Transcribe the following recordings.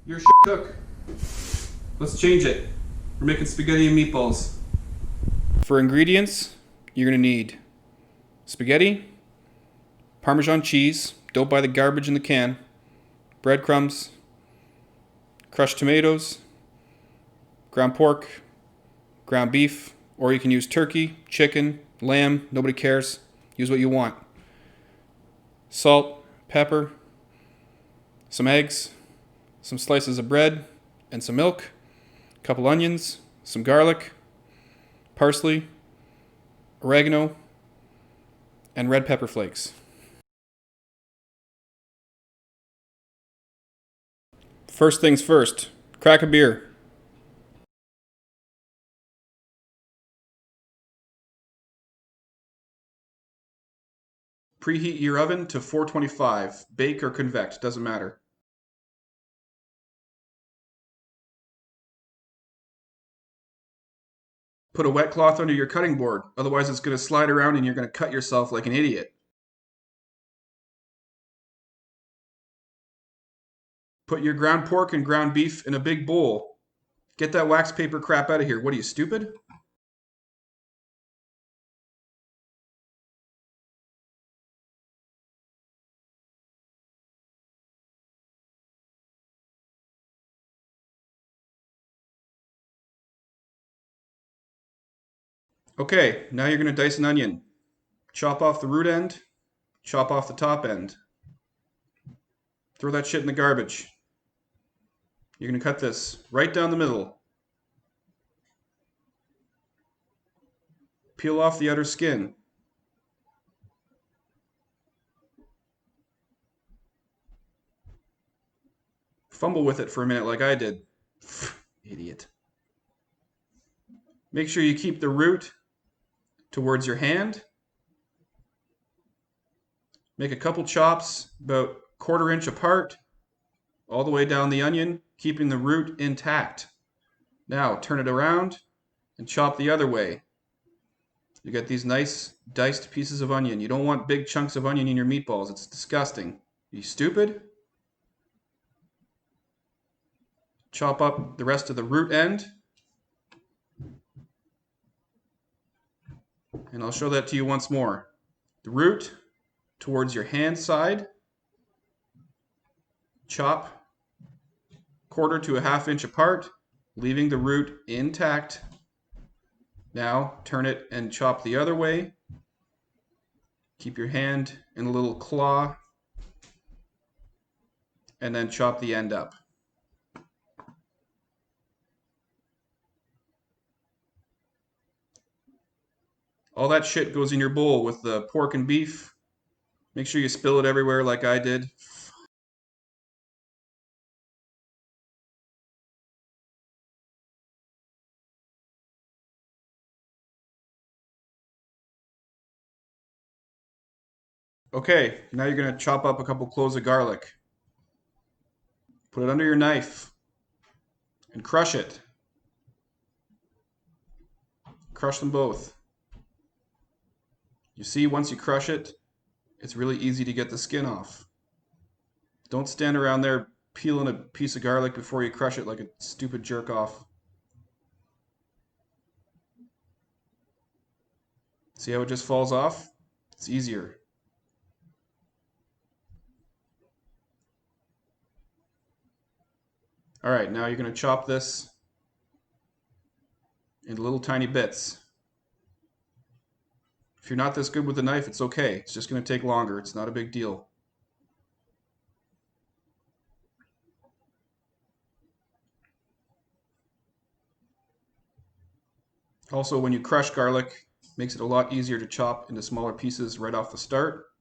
You're a shit cook. Let's change it. We're making spaghetti and meatballs. For ingredients, you're going to need spaghetti, Parmesan cheese, don't buy the garbage in the can, breadcrumbs, crushed tomatoes, ground pork, ground beef, or you can use turkey, chicken, lamb, nobody cares. Use what you want. Salt, pepper, some eggs, some slices of bread, and some milk, a couple onions, some garlic, parsley, oregano, and red pepper flakes. First things first, crack a beer. Preheat your oven to 425. Bake or convect, doesn't matter. Put a wet cloth under your cutting board, otherwise it's going to slide around and you're going to cut yourself like an idiot. Put your ground pork and ground beef in a big bowl. Get that wax paper crap out of here. What are you, stupid? Okay, now you're going to dice an onion. Chop off the root end, chop off the top end. Throw that shit in the garbage. You're going to cut this right down the middle. Peel off the outer skin. Fumble with it for a minute like I did. Idiot. Make sure you keep the root towards your hand. Make a couple chops about 1/4 inch apart all the way down the onion, keeping the root intact. Now turn it around and chop the other way. You get these nice diced pieces of onion. You don't want big chunks of onion in your meatballs. It's disgusting. Are you stupid? Chop up the rest of the root end. And I'll show that to you once more. The root towards your hand side. Chop 1/4 to 1/2 inch apart, leaving the root intact. Now turn it and chop the other way. Keep your hand in a little claw and then chop the end up. All that shit goes in your bowl with the pork and beef. Make sure you spill it everywhere like I did. Okay, now you're going to chop up a couple cloves of garlic. Put it under your knife and crush it. Crush them both. You see, once you crush it, it's really easy to get the skin off. Don't stand around there peeling a piece of garlic before you crush it like a stupid jerk off. See how it just falls off? It's easier. All right, now you're going to chop this into little tiny bits. If you're not this good with the knife, it's okay. It's just going to take longer. It's not a big deal. Also, when you crush garlic, it makes it a lot easier to chop into smaller pieces right off the start.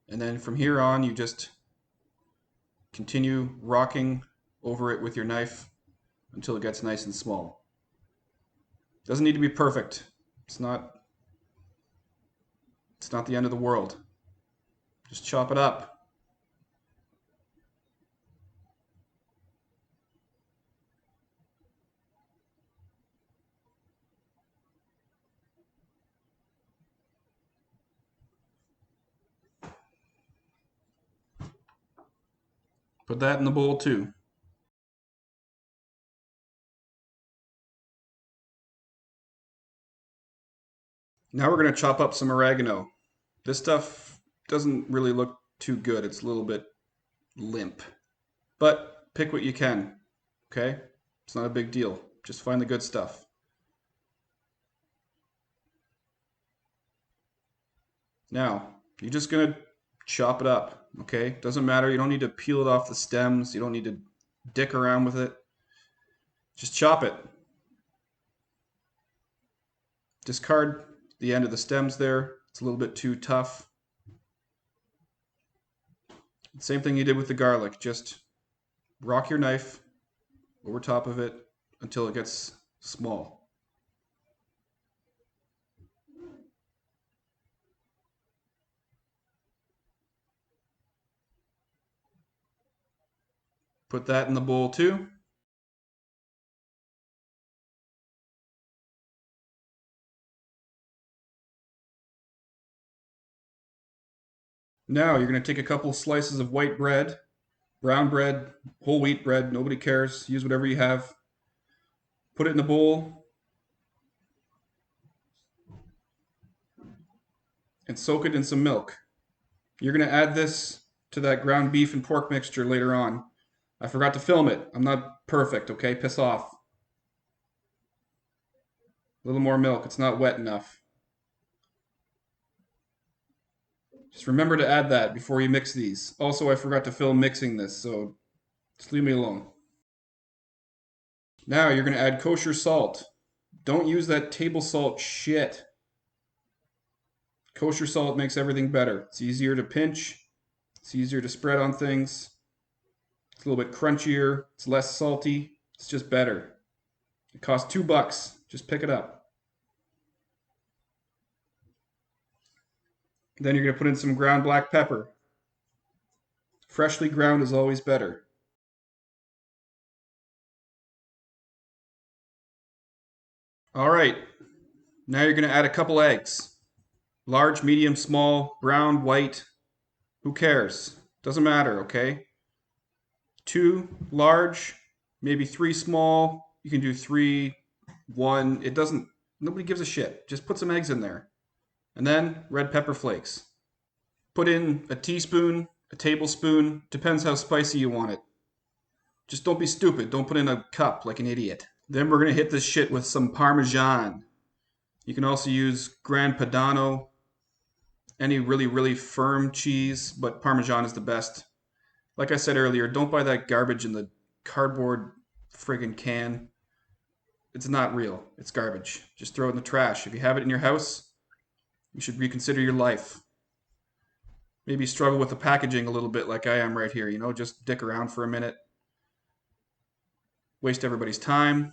And then from here on, you just continue rocking over it with your knife until it gets nice and small. Doesn't need to be perfect. It's not the end of the world. Just chop it up. Put that in the bowl too. Now we're going to chop up some oregano. This stuff doesn't really look too good. It's a little bit limp. But pick what you can, okay? It's not a big deal. Just find the good stuff. Now, you're just going to chop it up, okay? Doesn't matter. You don't need to peel it off the stems. You don't need to dick around with it. Just chop it. Discard the end of the stems there. It's a little bit too tough. Same thing you did with the garlic. Just rock your knife over top of it until it gets small. Put that in the bowl too. Now you're going to take a couple slices of white bread, brown bread, whole wheat bread, nobody cares. Use whatever you have. Put it in the bowl and soak it in some milk. You're going to add this to that ground beef and pork mixture later on. I forgot to film it. I'm not perfect, okay? Piss off. A little more milk. It's not wet enough. Just remember to add that before you mix these. Also, I forgot to film mixing this, so just leave me alone. Now you're going to add kosher salt. Don't use that table salt shit. Kosher salt makes everything better. It's easier to pinch. It's easier to spread on things. It's a little bit crunchier. It's less salty. It's just better. It costs $2. Just pick it up. Then you're going to put in some ground black pepper. Freshly ground is always better. All right. Now you're going to add a couple eggs. Large, medium, small, brown, white. Who cares? Doesn't matter, okay? 2 large, maybe 3 small. You can do 3, 1. It doesn't, nobody gives a shit. Just put some eggs in there. And then red pepper flakes. Put in a teaspoon, a tablespoon, depends how spicy you want it. Just don't be stupid. Don't put in a cup like an idiot. Then we're going to hit this shit with some Parmesan. You can also use Gran Padano, any really, really firm cheese, but Parmesan is the best. Like I said earlier, don't buy that garbage in the cardboard friggin' can. It's not real. It's garbage. Just throw it in the trash. If you have it in your house, you should reconsider your life. Maybe struggle with the packaging a little bit like I am right here, you know, just dick around for a minute. Waste everybody's time.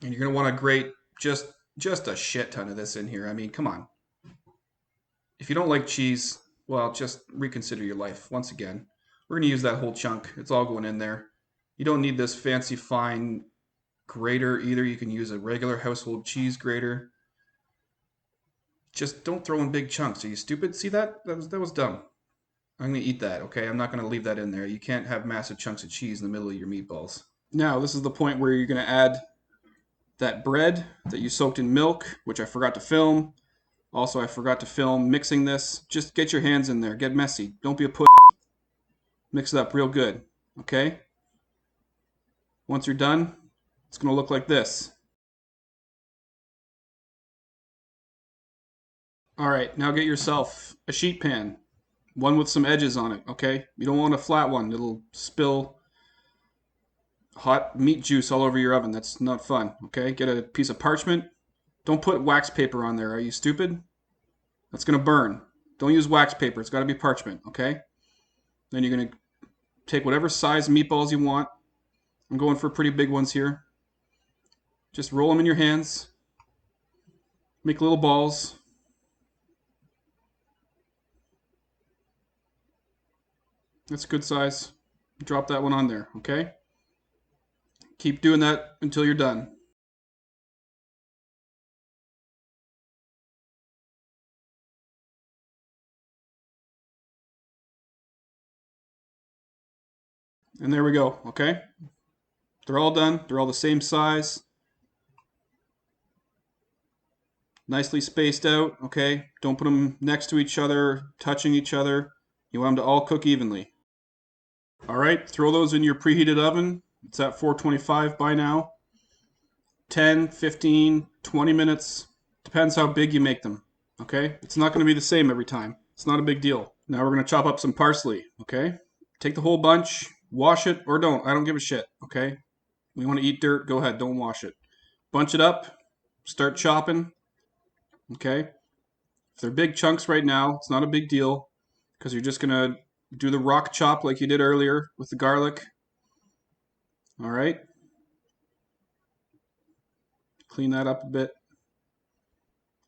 And you're going to want to grate just a shit ton of this in here. I mean, come on. If you don't like cheese, well, just reconsider your life once again. We're going to use that whole chunk. It's all going in there. You don't need this fancy fine grater either. You can use a regular household cheese grater. Just don't throw in big chunks. Are you stupid? See that? That was dumb. I'm going to eat that, okay? I'm not going to leave that in there. You can't have massive chunks of cheese in the middle of your meatballs. Now, this is the point where you're going to add that bread that you soaked in milk, which I forgot to film. Also, I forgot to film mixing this. Just get your hands in there. Get messy. Don't be a pussy. Mix it up real good, okay? Once you're done, it's going to look like this. All right, now get yourself a sheet pan. One with some edges on it, okay? You don't want a flat one. It'll spill hot meat juice all over your oven. That's not fun, okay? Get a piece of parchment. Don't put wax paper on there. Are you stupid? That's going to burn. Don't use wax paper. It's got to be parchment, okay? Then you're going to take whatever size meatballs you want. I'm going for pretty big ones here. Just roll them in your hands. Make little balls. That's a good size. Drop that one on there, okay? Keep doing that until you're done. And there we go, okay? They're all done. They're all the same size. Nicely spaced out, okay? Don't put them next to each other, touching each other. You want them to all cook evenly. All right, throw those in your preheated oven. It's at 425 by now. 10, 15, 20 minutes. Depends how big you make them, okay? It's not going to be the same every time. It's not a big deal. Now we're going to chop up some parsley, okay? Take the whole bunch, wash it or don't. I don't give a shit, okay? You want to eat dirt, go ahead, don't wash it. Bunch it up, start chopping, okay? If they're big chunks right now, it's not a big deal because you're just going to do the rock chop like you did earlier with the garlic. All right? Clean that up a bit.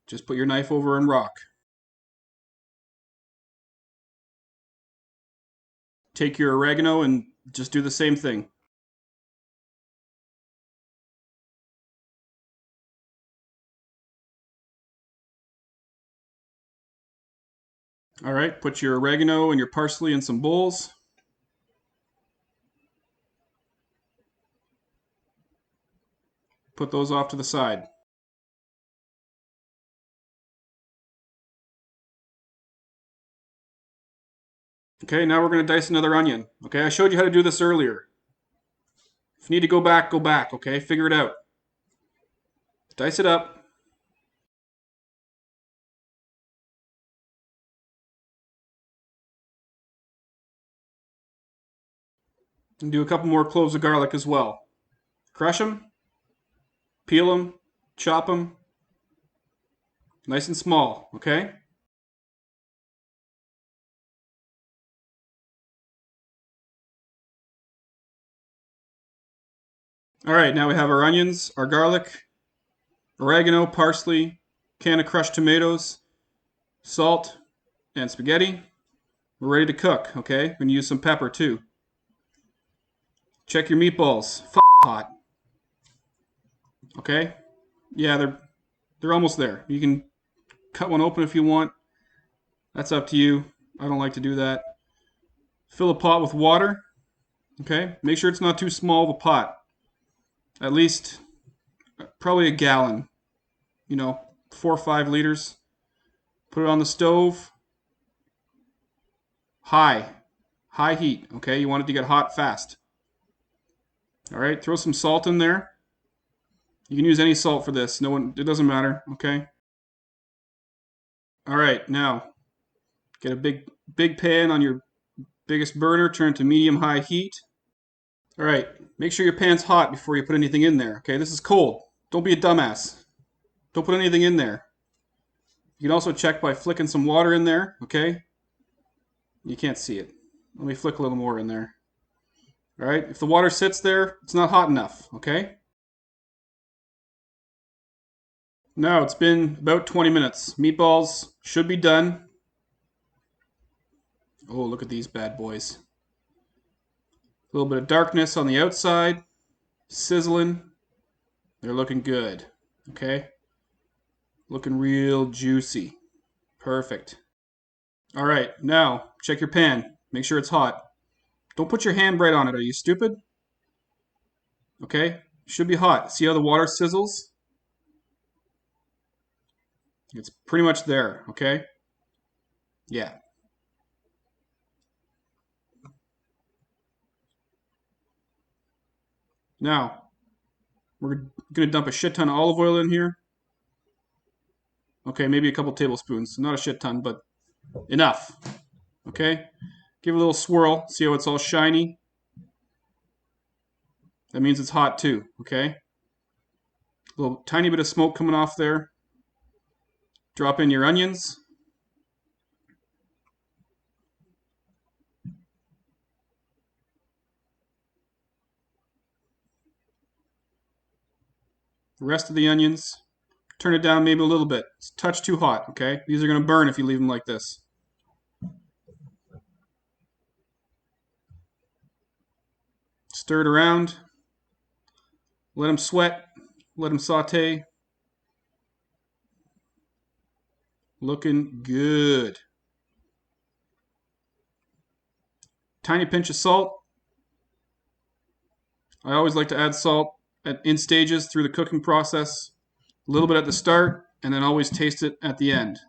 Just put your knife over and rock. Take your oregano and just do the same thing. All right, put your oregano and your parsley in some bowls. Put those off to the side. Okay, now we're going to dice another onion. Okay, I showed you how to do this earlier. If you need to go back, okay? Figure it out. Dice it up. And do a couple more cloves of garlic as well. Crush them, peel them, chop them. Nice and small, okay? All right, now we have our onions, our garlic, oregano, parsley, can of crushed tomatoes, salt, and spaghetti. We're ready to cook, okay? We're gonna use some pepper too. Check your meatballs. Hot. Okay? Yeah, they're almost there. You can cut one open if you want. That's up to you. I don't like to do that. Fill a pot with water. Okay? Make sure it's not too small of a pot. At least probably a gallon. 4 or 5 liters. Put it on the stove. High heat. Okay? You want it to get hot fast. All right? Throw some salt in there. You can use any salt for this. It doesn't matter. Okay? All right, now get a big pan on your biggest burner, turn to medium-high heat. All right, make sure your pan's hot before you put anything in there, okay? This is cold. Don't be a dumbass. Don't put anything in there. You can also check by flicking some water in there, okay? You can't see it. Let me flick a little more in there. All right, if the water sits there, it's not hot enough, okay? Now it's been about 20 minutes. Meatballs should be done. Oh, look at these bad boys. A little bit of darkness on the outside, sizzling. They're looking good, okay? Looking real juicy. Perfect. All right, now check your pan. Make sure it's hot. Don't put your hand right on it. Are you stupid? Okay, should be hot. See how the water sizzles? It's pretty much there, okay? Yeah. Now, we're going to dump a shit ton of olive oil in here. Okay, maybe a couple tablespoons. Not a shit ton, but enough. Okay? Give it a little swirl. See how it's all shiny? That means it's hot too, okay? A little tiny bit of smoke coming off there. Drop in your onions. The rest of the onions. Turn it down maybe a little bit. It's a touch too hot, okay? These are going to burn if you leave them like this. Stir it around. Let them sweat. Let them saute. Looking good. Tiny pinch of salt. I always like to add salt in stages through the cooking process, a little bit at the start, and then always taste it at the end.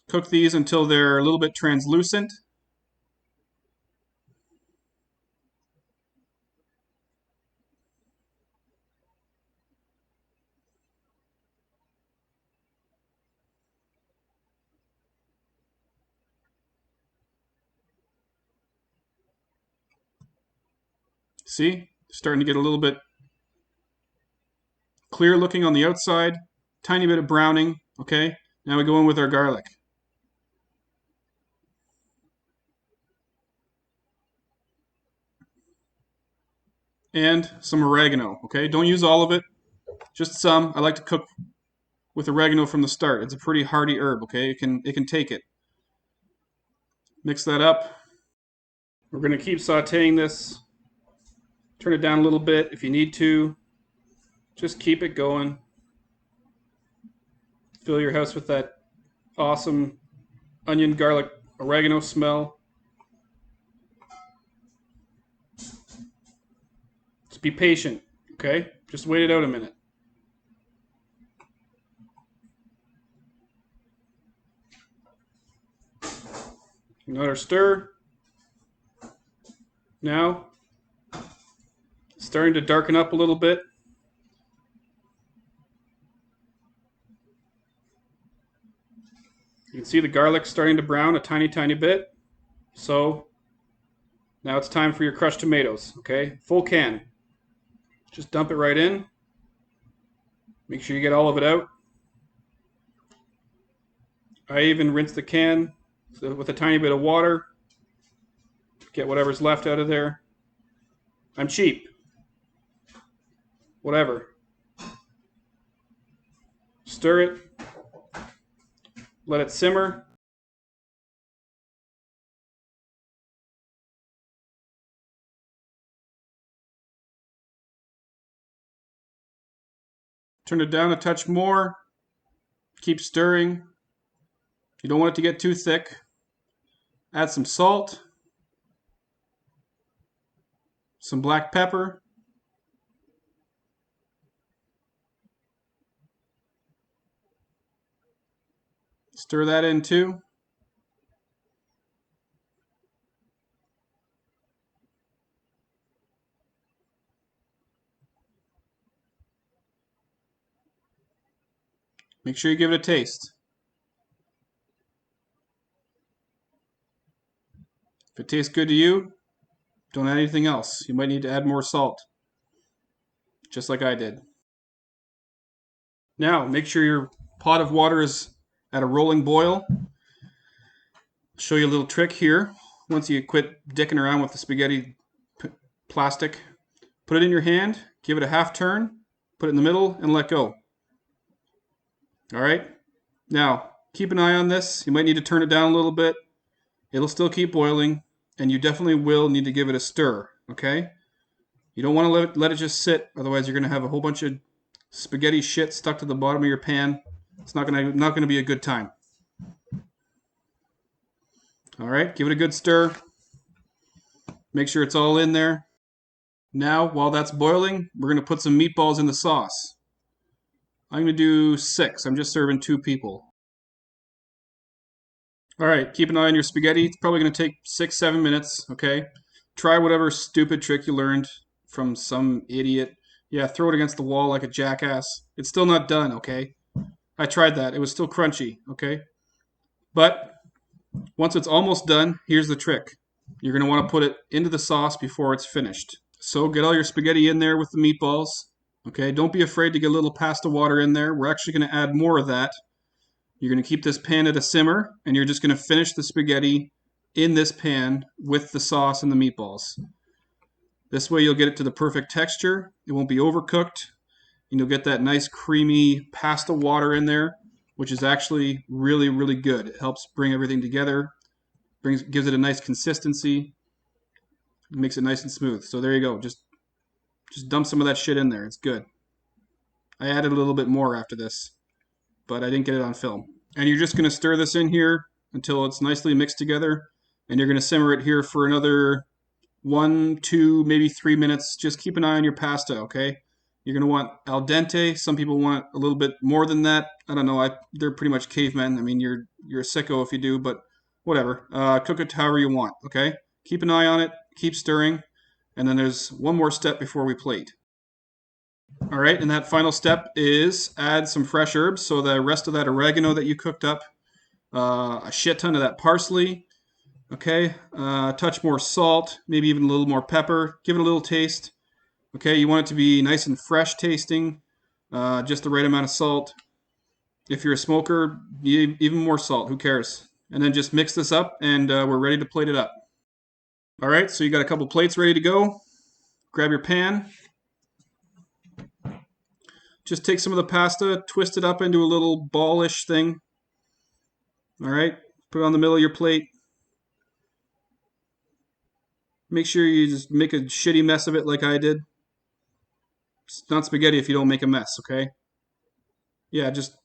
Cook these until they're a little bit translucent. See, starting to get a little bit clear looking on the outside, tiny bit of browning, okay? Now we go in with our garlic. And some oregano, okay? Don't use all of it, just some. I like to cook with oregano from the start. It's a pretty hardy herb, okay? It can take it. Mix that up. We're going to keep sauteing this. Turn it down a little bit if you need to. Just keep it going. Fill your house with that awesome onion, garlic, oregano smell. Just be patient, okay? Just wait it out a minute. Another stir. Now, it's starting to darken up a little bit. You can see the garlic starting to brown a tiny, tiny bit. So now it's time for your crushed tomatoes, okay? Full can. Just dump it right in. Make sure you get all of it out. I even rinse the can with a tiny bit of water. Get whatever's left out of there. I'm cheap. Whatever. Stir it. Let it simmer. Turn it down a touch more. Keep stirring. You don't want it to get too thick. Add some salt. Some black pepper. Stir that in too. Make sure you give it a taste. If it tastes good to you, don't add anything else. You might need to add more salt, just like I did. Now, make sure your pot of water is at a rolling boil. I'll show you a little trick here. Once you quit dicking around with the spaghetti plastic, put it in your hand, give it a half turn, put it in the middle, and let go. All right? Now, keep an eye on this. You might need to turn it down a little bit. It'll still keep boiling, and you definitely will need to give it a stir, okay? You don't want to let it just sit, otherwise you're going to have a whole bunch of spaghetti shit stuck to the bottom of your pan. It's not going to be a good time. All right, give it a good stir. Make sure it's all in there. Now, while that's boiling, we're going to put some meatballs in the sauce. I'm going to do 6. I'm just serving 2 people. All right, keep an eye on your spaghetti. It's probably going to take 6-7 minutes, okay? Try whatever stupid trick you learned from some idiot. Yeah, throw it against the wall like a jackass. It's still not done, okay? I tried that. It was still crunchy, okay? But once it's almost done, here's the trick. You're going to want to put it into the sauce before it's finished. So get all your spaghetti in there with the meatballs, okay? Don't be afraid to get a little pasta water in there. We're actually going to add more of that. You're going to keep this pan at a simmer, and you're just going to finish the spaghetti in this pan with the sauce and the meatballs. This way you'll get it to the perfect texture. It won't be overcooked. And you'll get that nice creamy pasta water in there, which is actually really, really good. It helps bring everything together, gives it a nice consistency, makes it nice and smooth. So there you go. Just dump some of that shit in there. It's good. I added a little bit more after this, but I didn't get it on film. And you're just going to stir this in here until it's nicely mixed together. And you're going to simmer it here for another 1, 2, maybe 3 minutes. Just keep an eye on your pasta, okay? You're going to want al dente. Some people want a little bit more than that. I don't know. They're pretty much cavemen. I mean, you're a sicko if you do, but whatever. Cook it however you want, okay? Keep an eye on it. Keep stirring. And then there's one more step before we plate. All right, and that final step is add some fresh herbs. So the rest of that oregano that you cooked up, a shit ton of that parsley, okay? A touch more salt, maybe even a little more pepper. Give it a little taste. Okay, you want it to be nice and fresh tasting, just the right amount of salt. If you're a smoker, even more salt, who cares? And then just mix this up and we're ready to plate it up. All right, so you got a couple plates ready to go. Grab your pan. Just take some of the pasta, twist it up into a little ballish thing. All right, put it on the middle of your plate. Make sure you just make a shitty mess of it like I did. It's not spaghetti if you don't make a mess, okay? Yeah, just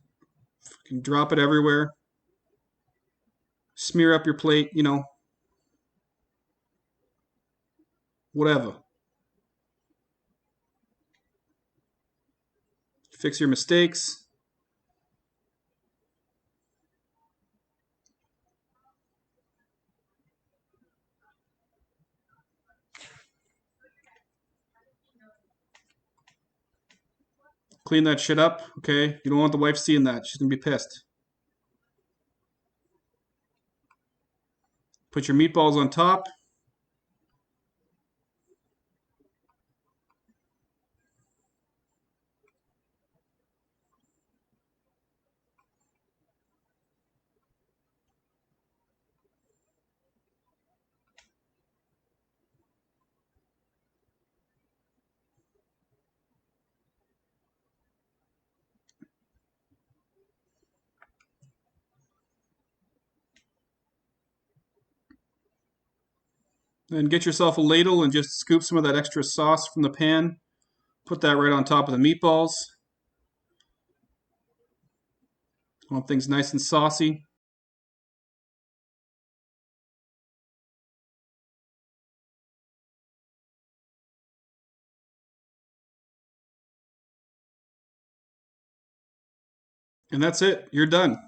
drop it everywhere. Smear up your plate, you know, whatever. Fix your mistakes. Clean that shit up, okay? You don't want the wife seeing that. She's gonna be pissed. Put your meatballs on top. Then get yourself a ladle and just scoop some of that extra sauce from the pan. Put that right on top of the meatballs. Want things nice and saucy. And that's it. You're done.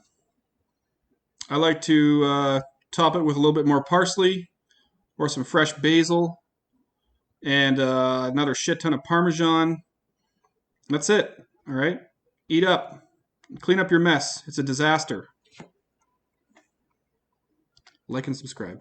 I like to top it with a little bit more parsley or some fresh basil and another shit ton of Parmesan. That's it. All right. Eat up. Clean up your mess. It's a disaster. Like and subscribe.